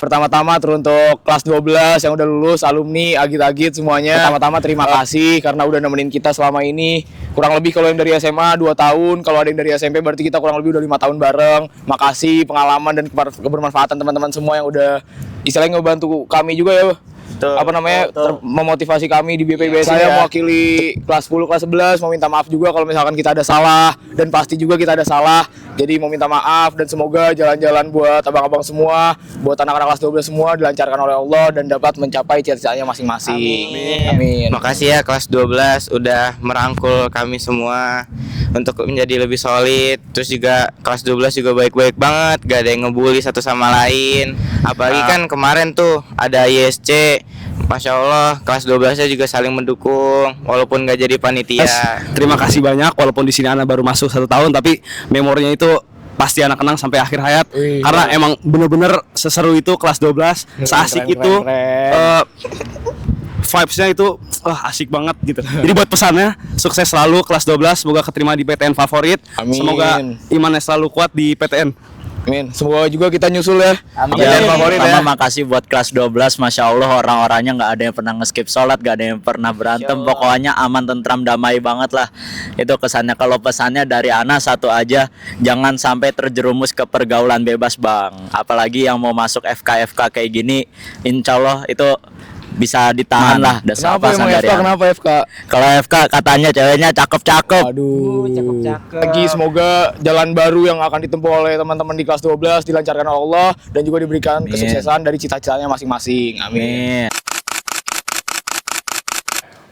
Pertama-tama teruntuk kelas 12 yang udah lulus, alumni, agit-agit semuanya. Pertama-tama terima kasih karena udah nemenin kita selama ini. Kurang lebih kalau yang dari SMA 2 tahun, kalau ada yang dari SMP berarti kita kurang lebih udah 5 tahun bareng. Makasih pengalaman dan kebermanfaatan teman-teman semua yang udah istilahnya ngebantu kami juga ya. Memotivasi kami di BPBS. Saya mewakili kelas 10, kelas 11 mau minta maaf juga kalau misalkan kita ada salah, dan pasti juga kita ada salah. Jadi mau minta maaf dan semoga jalan-jalan buat abang-abang semua, buat anak-anak kelas 12 semua dilancarkan oleh Allah dan dapat mencapai cita-citanya masing-masing. Amin. Makasih ya kelas 12 udah merangkul kami semua untuk menjadi lebih solid. Terus juga kelas 12 juga baik-baik banget, gak ada yang ngebully satu sama lain. Apalagi kan kemarin tuh ada ISC. Masya Allah, kelas 12-nya juga saling mendukung walaupun gak jadi panitia. Terima kasih banyak, walaupun di sini anak baru masuk 1 tahun, tapi memorinya itu pasti anak kenang sampai akhir hayat. Karena emang bener-bener seseru itu kelas 12, seasik itu. Vibes-nya itu asik banget gitu. Jadi buat pesannya, sukses selalu kelas 12, semoga keterima di PTN favorit. Amin. Semoga imannya selalu kuat di PTN. Amin. Semoga juga kita nyusul ya. Amin. Pertama makasih buat kelas 12, Masya Allah orang-orangnya nggak ada yang pernah nge-skip sholat, nggak ada yang pernah berantem. Pokoknya aman, tentram, damai banget lah. Itu kesannya. Kalau pesannya dari Ana satu aja, jangan sampai terjerumus ke pergaulan bebas bang. Apalagi yang mau masuk FK kayak gini, insya Allah itu bisa ditahan lah. Kenapa emang FK? Kenapa FK? Kalau FK katanya ceweknya cakep-cakep. Aduh, cakep-cakep. Lagi semoga jalan baru yang akan ditempuh oleh teman-teman di kelas 12 dilancarkan oleh Allah dan juga diberikan kesuksesan dari cita-citanya masing-masing. Amin.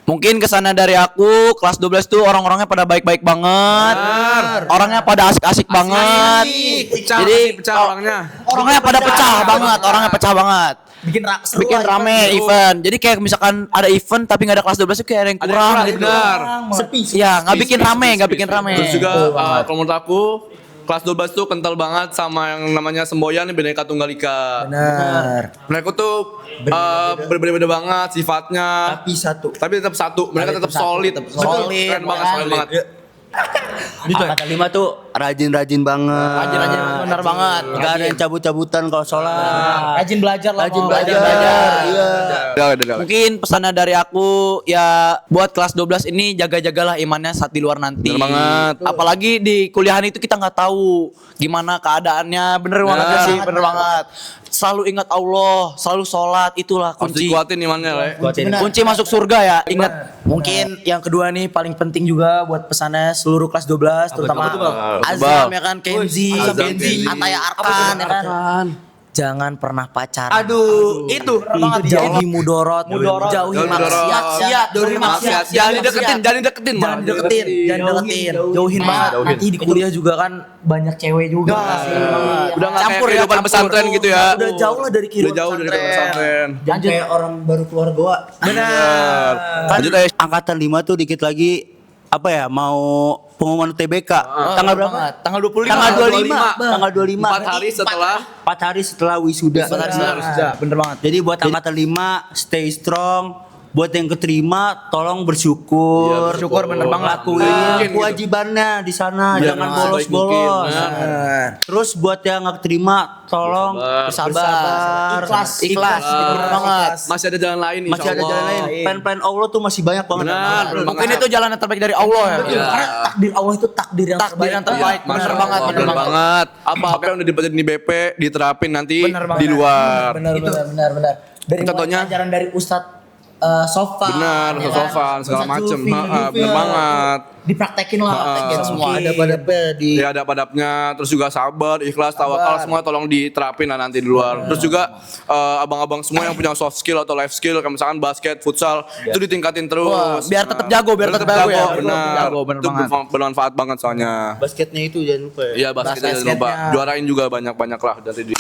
Mungkin kesana dari aku, kelas 12 tuh orang-orangnya pada baik-baik banget. Orangnya pada asik-asik banget. Jadi orangnya pada pecah banget. Bikin rame event. Jadi kayak misalkan ada event tapi nggak ada kelas 12 itu kayak ada yang kurang gitu. Sepi. Ya, nggak bikin rame. Terus juga kalau menurut aku kelas 12 tuh kental banget sama yang namanya semboyan Bhinneka Tunggal Ika. Benar. Mereka tuh berbeda-beda banget sifatnya. Tapi tetap satu. Mereka tetap solid. Keren banget, solid banget. Angkatan 5 tuh rajin banget. Rajin benar banget. Enggak ada yang cabut-cabutan kalau sholat. Rajin belajar lah. Iya. Mungkin pesannya dari aku ya buat kelas 12 ini jaga-jagalah imannya saat di luar nanti. Bener banget. Apalagi di kuliahan itu kita nggak tahu gimana keadaannya. Bener banget. Selalu ingat Allah, selalu sholat, itulah kunci. Harus dikuatin imannya lah. Kunci masuk surga ya. Ingat. Mungkin yang kedua nih paling penting juga buat pesannya seluruh kelas 12 terutama Azam ya kan, Kenzi, Ataya Arkan ya kan. Jangan pernah pacaran. Aduh, itu jauhi mudorot, jauhi maksiat. Jangan deketin. Jauhin banget. Nanti di kuliah juga kan banyak cewek juga. Udah nggak kayak kehidupan pesantren gitu ya. Udah jauh lah dari kehidupan pesantren. Jangan kayak orang baru keluar goa. Benar. Lanjut aja. Angkatan 5 tuh dikit lagi mau pengumuman UTBK. Tanggal berapa? Tanggal 25. Tanggal 25. 4 hari setelah wisuda. Bener banget. Jadi buat angkatan 5 stay strong. Buat yang keterima tolong bersyukur. Bersyukur bener banget. Lakuin kewajibannya di sana, jangan bolos-bolos. Terus buat yang nggak keterima tolong bersabar. Ikhlas. Bener banget. Masih ada jalan lain insyaallah. Plan-plan Allah tuh masih banyak banget. Benar. Mungkin itu jalan yang terbaik dari Allah ya. Karena takdir Allah itu takdir yang terbaik. Bener banget. Apa yang udah dipelajari di BP diterapin nanti di luar. Benar. Dari contohnya ajaran dari Ustadz sofa. Benar, ya kan? sofa segala Ustadz macem. Zulfi, Bener banget. Dipraktekin lah, praktekin semua ada di Ya ada padapnya, terus juga sabar, ikhlas, tawakal semua tolong diterapin lah nanti di luar. Terus juga abang-abang semua yang punya soft skill atau life skill kayak misalkan basket, futsal itu ditingkatin terus. Wah, biar tetap jago, biar tetap jago ya. Benar. Jago, bener Itu banget. bermanfaat banget soalnya. Basketnya itu jangan lupa ya. Iya basketnya jangan lupa. Juarain juga banyak-banyak lah dari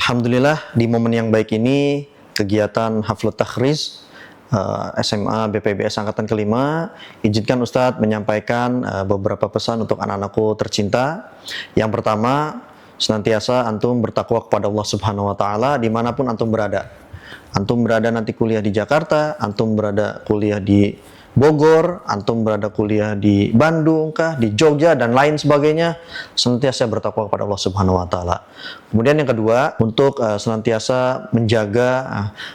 Alhamdulillah di momen yang baik ini kegiatan Haflut Takhriz SMA BPIBS Angkatan Kelima, izinkan Ustadz menyampaikan beberapa pesan untuk anak-anakku tercinta. Yang pertama, senantiasa antum bertakwa kepada Allah Subhanahu Wa Taala dimanapun antum berada. Antum berada nanti kuliah di Jakarta, antum berada kuliah di Bogor, antum berada kuliah di Bandung kah, di Jogja dan lain sebagainya, senantiasa bertakwa kepada Allah Subhanahu Wa Taala. Kemudian yang kedua, untuk senantiasa menjaga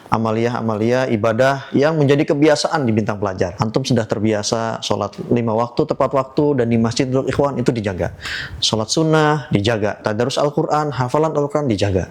amalia-amalia ibadah yang menjadi kebiasaan di Bintang Pelajar. Antum sudah terbiasa sholat 5 waktu tepat waktu dan di Masjidul Ikhwan itu dijaga. Sholat sunnah dijaga, tadarus Al-Quran, hafalan Al-Quran dijaga.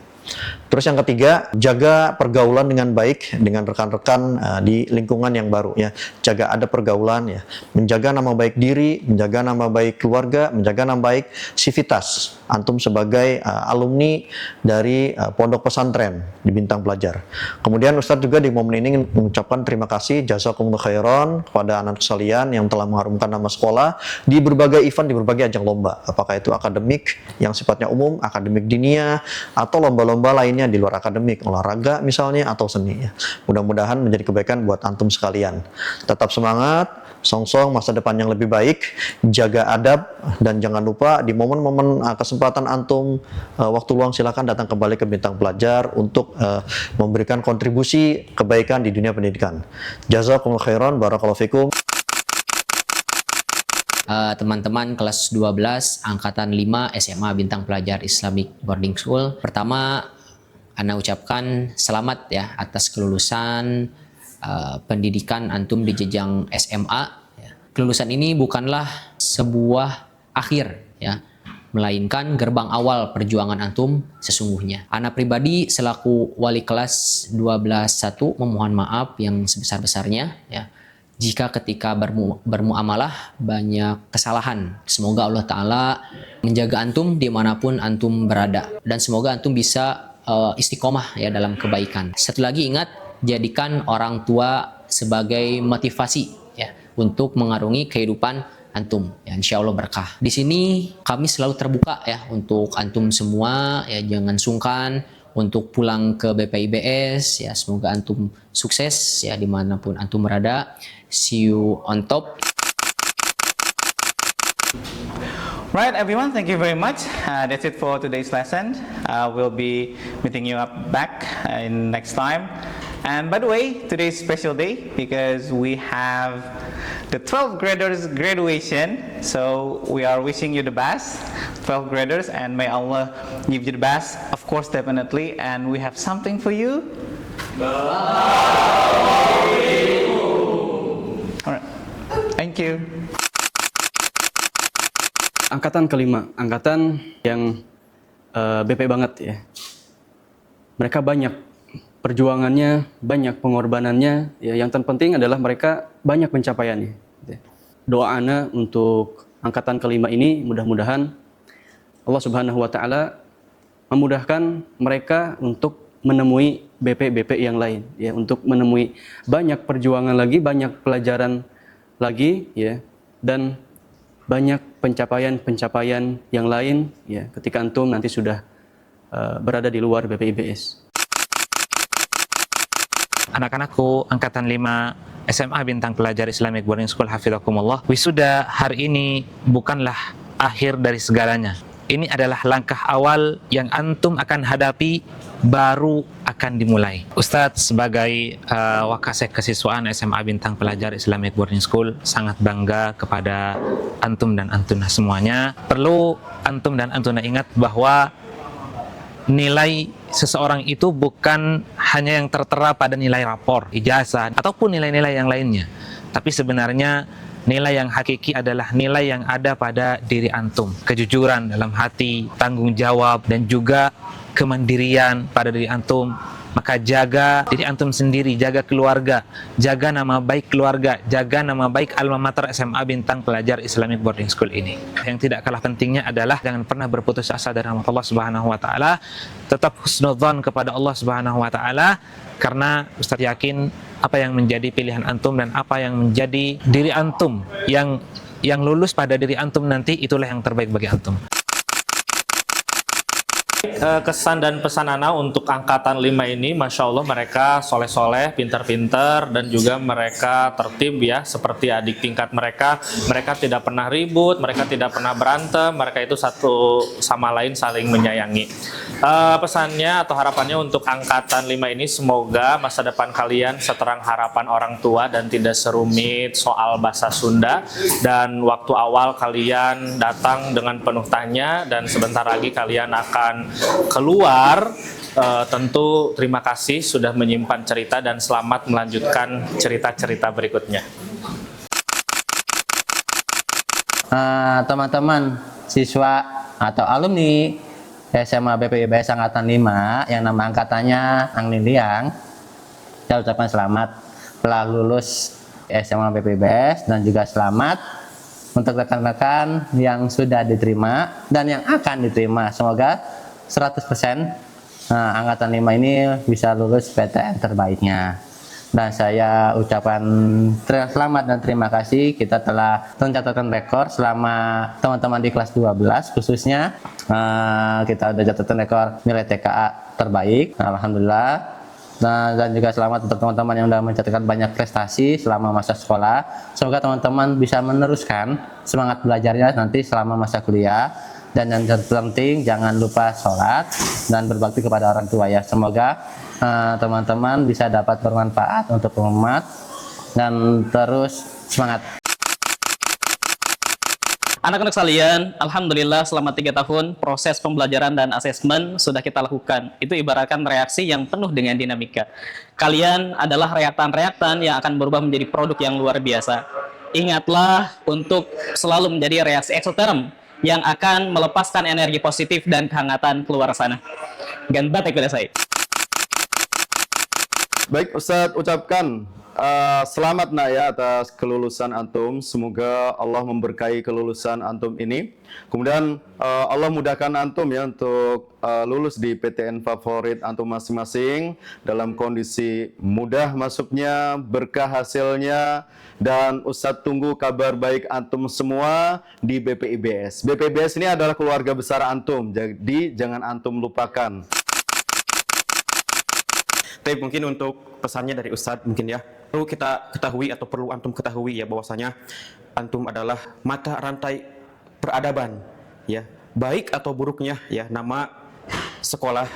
Terus yang ketiga, jaga pergaulan dengan baik dengan rekan-rekan di lingkungan yang baru ya. Jaga ada pergaulan ya. Menjaga nama baik diri, menjaga nama baik keluarga, menjaga nama baik sivitas. Antum sebagai alumni dari pondok pesantren di Bintang Pelajar. Kemudian Ustadz juga di momen ini mengucapkan terima kasih jazakumullah khairan kepada anak sekalian yang telah mengharumkan nama sekolah di berbagai event, di berbagai ajang lomba. Apakah itu akademik yang sifatnya umum, akademik dinia, atau lomba-lomba lainnya di luar akademik, olahraga misalnya atau seni ya. Mudah-mudahan menjadi kebaikan buat antum sekalian. Tetap semangat, songsong masa depan yang lebih baik, jaga adab dan jangan lupa di momen-momen kesempatan antum waktu luang silakan datang kembali ke Bintang Pelajar untuk memberikan kontribusi kebaikan di dunia pendidikan. Jazakumullah khairan, barakallahu fikum. Teman-teman kelas 12 Angkatan 5 SMA Bintang Pelajar Islamic Boarding School. Pertama, Ana ucapkan selamat ya atas kelulusan pendidikan antum di jenjang SMA. Kelulusan ini bukanlah sebuah akhir ya, melainkan gerbang awal perjuangan antum sesungguhnya. Ana pribadi selaku wali kelas 12-1 memohon maaf yang sebesar-besarnya ya, jika ketika bermuamalah banyak kesalahan. Semoga Allah Ta'ala menjaga antum dimanapun antum berada. Dan semoga antum bisa istiqomah ya dalam kebaikan. Satu lagi ingat, jadikan orang tua sebagai motivasi ya untuk mengarungi kehidupan antum. Ya, insya Allah berkah. Di sini kami selalu terbuka ya untuk antum semua ya, jangan sungkan untuk pulang ke BPIBS ya, semoga antum sukses ya dimanapun antum berada. See you on top. Right, everyone, thank you very much. That's it for today's lesson. We'll be meeting you up back in next time. And by the way, today's special day because we have the 12th graders graduation. So we are wishing you the best, 12th graders, and may Allah give you the best, of course, definitely. And we have something for you. Alright, thank you. Angkatan kelima, angkatan yang BP banget ya. Mereka banyak perjuangannya, banyak pengorbanannya. Ya, yang terpenting adalah mereka banyak pencapaiannya. Doa ana untuk angkatan kelima ini mudah-mudahan Allah Subhanahu Wa Taala memudahkan mereka untuk menemui BP yang lain, ya, untuk menemui banyak perjuangan lagi, banyak pelajaran lagi, ya, dan banyak pencapaian yang lain ya ketika antum nanti sudah berada di luar BPIBS. Anak-anakku angkatan 5 SMA Bintang Pelajar Islamic Boarding School Hafizakumullah, wisuda hari ini bukanlah akhir dari segalanya. Ini adalah langkah awal yang antum akan hadapi, baru akan dimulai. Ustadz sebagai Wakasek Kesiswaan SMA Bintang Pelajar Islamic Boarding School sangat bangga kepada antum dan antuna semuanya. Perlu antum dan antuna ingat bahwa nilai seseorang itu bukan hanya yang tertera pada nilai rapor, ijazah, ataupun nilai-nilai yang lainnya. Tapi sebenarnya nilai yang hakiki adalah nilai yang ada pada diri antum. Kejujuran dalam hati, tanggung jawab, dan juga kemandirian pada diri antum maka jaga diri antum sendiri, jaga keluarga, jaga nama baik keluarga, jaga nama baik alma mater SMA Bintang Pelajar Islamic Boarding School ini. Yang tidak kalah pentingnya adalah jangan pernah berputus asa dari rahmat Allah Subhanahu wa taala. Tetap husnudzon kepada Allah Subhanahu wa taala, karena Ustaz yakin apa yang menjadi pilihan antum dan apa yang menjadi diri antum yang lulus pada diri antum nanti, itulah yang terbaik bagi antum. Kesan dan pesan Ana untuk angkatan 5 ini, Masya Allah mereka soleh-soleh, pintar-pintar, dan juga mereka tertib ya, seperti adik tingkat mereka. Mereka tidak pernah ribut, mereka tidak pernah berantem, mereka itu satu sama lain saling menyayangi. Pesannya atau harapannya untuk angkatan 5 ini, semoga masa depan kalian seterang harapan orang tua dan tidak serumit soal bahasa Sunda, dan waktu awal kalian datang dengan penuh tanya, dan sebentar lagi kalian akan keluar. Tentu terima kasih sudah menyimpan cerita, dan selamat melanjutkan cerita-cerita berikutnya. Teman-teman siswa atau alumni SMA BPIBS Angkatan 5 yang nama angkatannya Ang Liliang, saya ucapkan selamat telah lulus SMA BPIBS, dan juga selamat untuk rekan-rekan yang sudah diterima dan yang akan diterima. Semoga 100% angkatan 5 ini bisa lulus PTN terbaiknya. Dan saya ucapkan selamat dan terima kasih, kita telah mencatatkan rekor selama teman-teman di kelas 12 khususnya. Kita udah catatkan rekor nilai TKA terbaik, alhamdulillah. Dan juga selamat untuk teman-teman yang sudah mencatatkan banyak prestasi selama masa sekolah. Semoga teman-teman bisa meneruskan semangat belajarnya nanti selama masa kuliah. Dan yang terpenting jangan lupa sholat dan berbakti kepada orang tua ya. Semoga teman-teman bisa dapat bermanfaat untuk umat, dan terus semangat. Anak-anak sekalian, alhamdulillah selama 3 tahun proses pembelajaran dan asesmen sudah kita lakukan. Itu ibaratkan reaksi yang penuh dengan dinamika. Kalian adalah reaktan-reaktan yang akan berubah menjadi produk yang luar biasa. Ingatlah untuk selalu menjadi reaksi eksoterm yang akan melepaskan energi positif dan kehangatan keluar sana. Ganbat saya. Baik Ustadz, ucapkan selamat nak ya atas kelulusan antum. Semoga Allah memberkahi kelulusan antum ini. Kemudian Allah mudahkan antum ya untuk lulus di PTN favorit antum masing-masing dalam kondisi mudah masuknya, berkah hasilnya, dan Ustadz tunggu kabar baik antum semua di BPIBS. BPIBS ini adalah keluarga besar antum, jadi jangan antum lupakan. Tapi mungkin untuk pesannya dari Ustadz mungkin ya, perlu kita ketahui atau perlu antum ketahui ya, bahwasanya antum adalah mata rantai peradaban ya, baik atau buruknya ya nama sekolah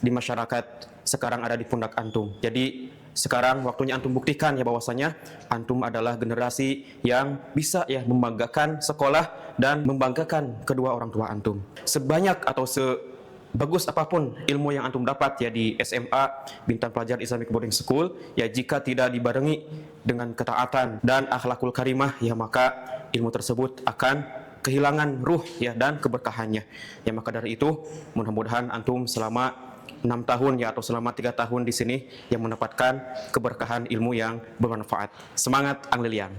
di masyarakat sekarang ada di pundak antum. Jadi sekarang waktunya antum buktikan ya, bahwasanya antum adalah generasi yang bisa ya membanggakan sekolah dan membanggakan kedua orang tua antum. Sebanyak atau bagus apapun ilmu yang antum dapat ya di SMA Bintang Pelajar Islamic Boarding School ya, jika tidak dibarengi dengan ketaatan dan akhlakul karimah ya, maka ilmu tersebut akan kehilangan ruh ya dan keberkahannya ya. Maka dari itu mudah-mudahan antum selama 6 tahun ya atau selama 3 tahun di sini yang mendapatkan keberkahan ilmu yang bermanfaat. Semangat Ang Liliang.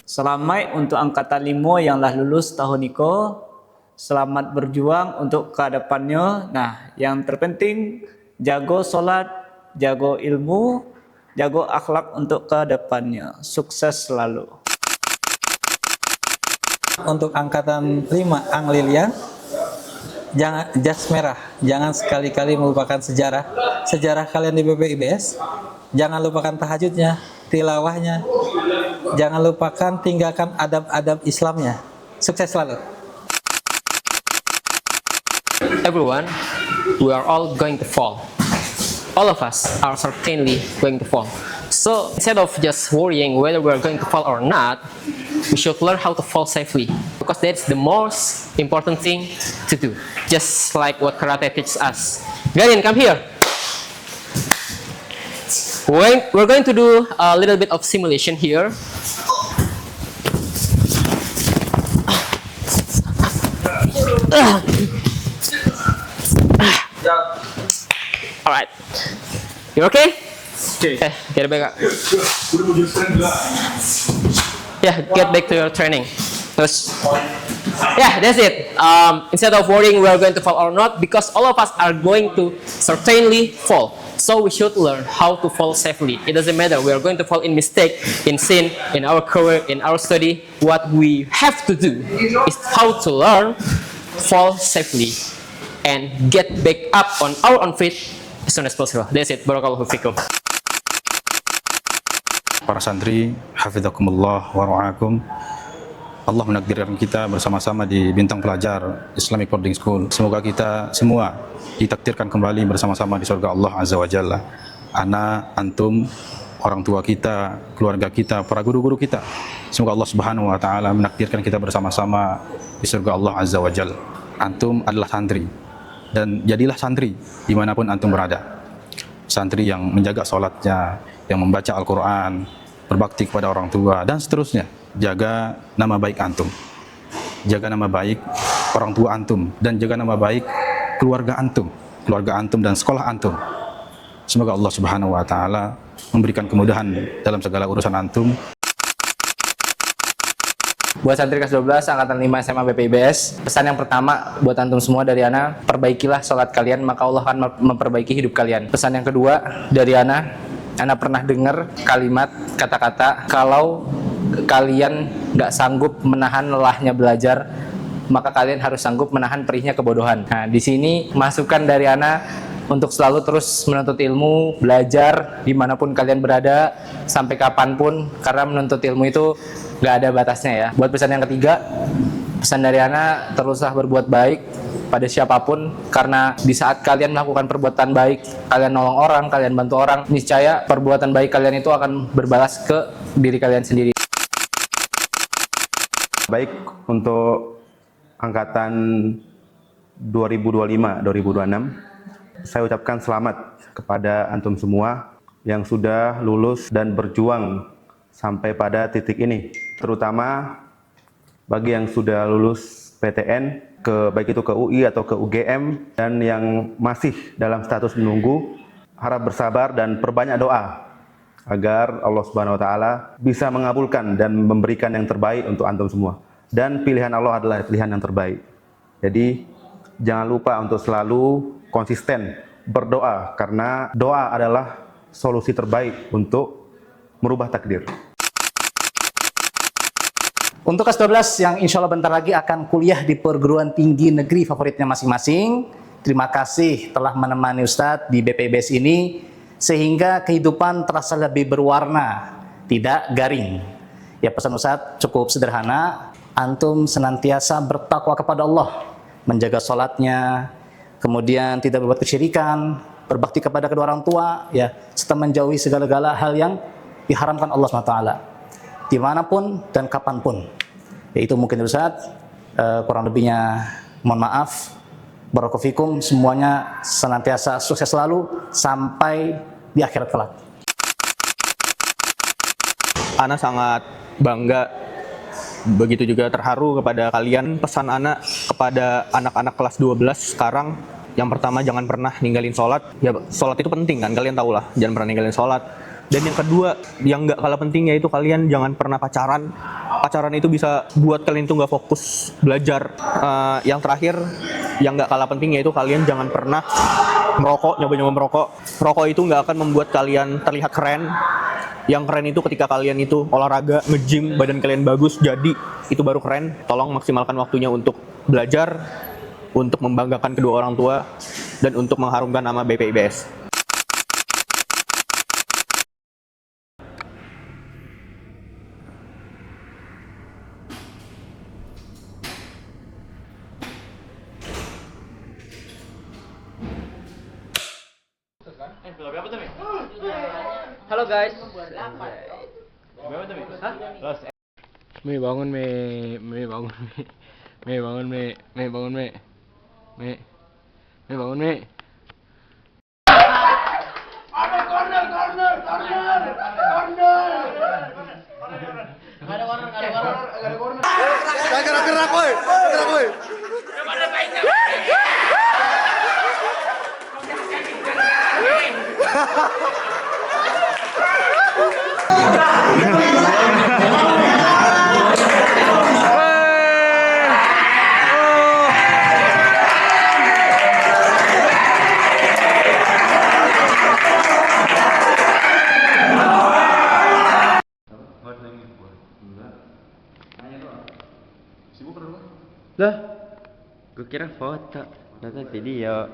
Selamat untuk angkatan 5 yang telah lulus tahun ini. Selamat berjuang untuk ke depannya. Nah, yang terpenting jago sholat, jago ilmu, jago akhlak untuk ke depannya. Sukses selalu. Untuk angkatan 5 Ang Liliang, jangan jas merah, jangan sekali-kali melupakan sejarah kalian di BPIBS. Jangan lupakan tahajudnya, tilawahnya. Jangan lupakan tinggalkan adab-adab Islamnya. Sukses selalu. Everyone, we are all going to fall. All of us are certainly going to fall. So instead of just worrying whether we are going to fall or not, we should learn how to fall safely, because that's the most important thing to do. Just like what karate teaches us. Garin, come here. We're going to do a little bit of simulation here. Alright. You okay? Okay. Get back up. Yeah, get back to your training. Terus, yeah, that's it. Instead of worrying we are going to fall or not, because all of us are going to certainly fall. So we should learn how to fall safely. It doesn't matter. We are going to fall in mistake, in sin, in our career, in our study. What we have to do is how to learn, fall safely, and get back up on our own feet as soon as possible. That's it. Barakallahu fikum. Para santri, hafizakumullah wa ra'akum. Allah menakdirkan kita bersama-sama di Bintang Pelajar Islamic Boarding School. Semoga kita semua ditakdirkan kembali bersama-sama di surga Allah Azza wa Jalla. Ana, antum, orang tua kita, keluarga kita, para guru-guru kita. Semoga Allah Subhanahu wa taala menakdirkan kita bersama-sama di surga Allah Azza wa Jalla. Antum adalah santri dan jadilah santri dimanapun antum berada. Santri yang menjaga sholatnya, yang membaca Al-Quran, berbakti kepada orang tua, dan seterusnya. Jaga nama baik antum, jaga nama baik orang tua antum, dan jaga nama baik keluarga antum dan sekolah antum. Semoga Allah Subhanahu wa taala memberikan kemudahan dalam segala urusan antum. Buat santri kelas 12 angkatan 5 SMA BPIBS, pesan yang pertama buat antum semua dari Ana, perbaikilah sholat kalian maka Allah akan memperbaiki hidup kalian. Pesan yang kedua dari Ana pernah dengar kalimat kata-kata kalau kalian nggak sanggup menahan lelahnya belajar, maka kalian harus sanggup menahan perihnya kebodohan. Nah, di sini masukan dari Ana untuk selalu terus menuntut ilmu, belajar dimanapun kalian berada, sampai kapanpun, karena menuntut ilmu itu nggak ada batasnya ya. Buat pesan yang ketiga, pesan dari Ana, teruslah berbuat baik pada siapapun, karena di saat kalian melakukan perbuatan baik, kalian nolong orang, kalian bantu orang, niscaya perbuatan baik kalian itu akan berbalas ke diri kalian sendiri. Baik, untuk angkatan 2025-2026, saya ucapkan selamat kepada antum semua yang sudah lulus dan berjuang sampai pada titik ini. Terutama bagi yang sudah lulus PTN, baik itu ke UI atau ke UGM, dan yang masih dalam status menunggu, harap bersabar dan perbanyak doa agar Allah Subhanahu wa taala bisa mengabulkan dan memberikan yang terbaik untuk antum semua. Dan pilihan Allah adalah pilihan yang terbaik. Jadi jangan lupa untuk selalu konsisten berdoa, karena doa adalah solusi terbaik untuk merubah takdir. Untuk kelas 12 yang insya Allah bentar lagi akan kuliah di perguruan tinggi negeri favoritnya masing-masing, terima kasih telah menemani Ustadz di BPIBS ini, sehingga kehidupan terasa lebih berwarna, tidak garing. Ya, pesan Ustadz cukup sederhana, antum senantiasa bertakwa kepada Allah, menjaga sholatnya, kemudian tidak berbuat kesyirikan, berbakti kepada kedua orang tua, ya, serta menjauhi segala-gala hal yang diharamkan Allah SWT, dimanapun dan kapanpun. Ya, itu mungkin Ustadz, kurang lebihnya mohon maaf. Barakallahu fikum, semuanya senantiasa sukses selalu sampai di akhirat kelak. Ana sangat bangga, begitu juga terharu kepada kalian. Pesan Ana kepada anak-anak kelas 12 sekarang, yang pertama jangan pernah ninggalin sholat. Ya, sholat itu penting kan, kalian tahu lah, jangan pernah ninggalin sholat. Dan yang kedua, yang nggak kalah pentingnya itu kalian jangan pernah pacaran. Pacaran itu bisa buat kalian itu nggak fokus belajar. Yang terakhir, yang nggak kalah pentingnya itu kalian jangan pernah merokok, nyoba-nyoba merokok. Rokok itu nggak akan membuat kalian terlihat keren. Yang keren itu ketika kalian itu olahraga, nge-gym, badan kalian bagus, jadi itu baru keren. Tolong maksimalkan waktunya untuk belajar, untuk membanggakan kedua orang tua, dan untuk mengharumkan nama BPIBS. Halo guys. Mi bangun Mi bangun Mi bangun Mi bangun Mi bangun Mi. Ada corner. Gerak woi. Lah, gue kira foto, ternyata video.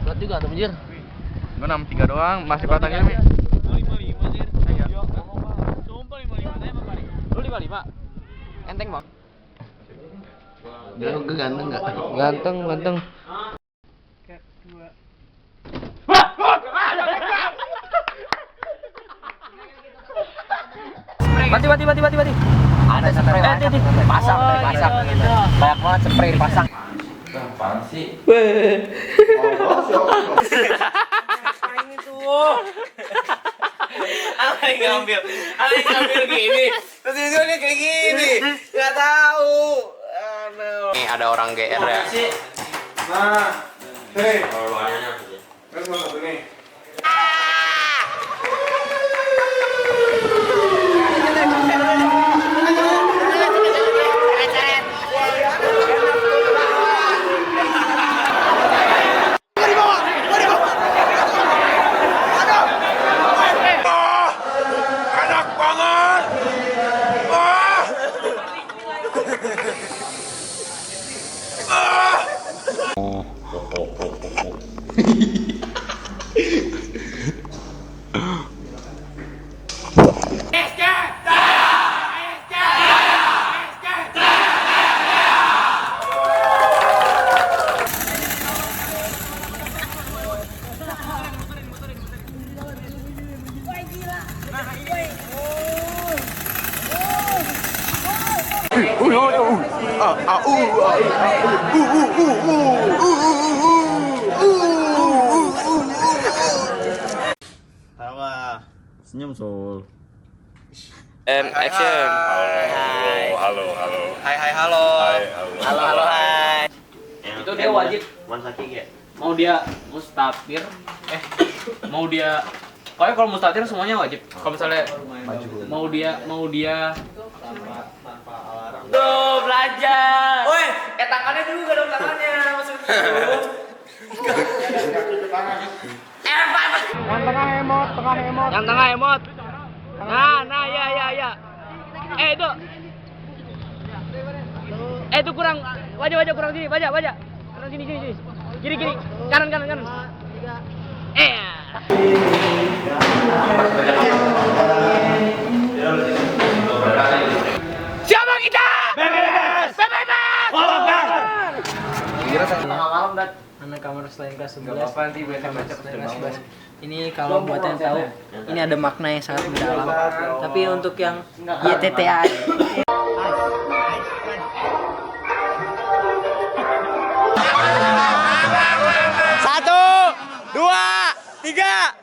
Berat juga tuh, Anjir. Gue 63 doang, masih batangnya nih. 55 anjir. Sumpah 55 Lu 55? Enteng, Bang. Gue ganteng enggak? Ganteng. Mati. Ada spray pasang. Banyak banget spray pasang. Apaan sih? Ini tuh. Alay ngambil gini. Terus dia kayak gini. Enggak tahu. Nih ada orang GR ya. Nah, hei. Kan mau satu nih. Enak banget. Wah. Tawa. Senyum Sul. Action. Halo. Hai, halo. Halo, hai. Itu dia wajib mau dia mustafir mau dia pokoknya kalau mustafir semuanya wajib. Kalau misalnya mau dia tuh belajar. Woi, tangannya juga dong tangannya maksudnya. Yang tengah emot. Nah, ya. Itu. Itu kurang wajah kurang sini, baca. Kanan sini. Kiri. Kanan. Siapa kita? BPBS. Tengah malam dan anak kamar selain kelas 11. Enggak apa-apa nanti baca. Ini kalau buat yang tahu, ini ada makna yang sangat mendalam. Tapi untuk yang YTTA 1, 2, 3.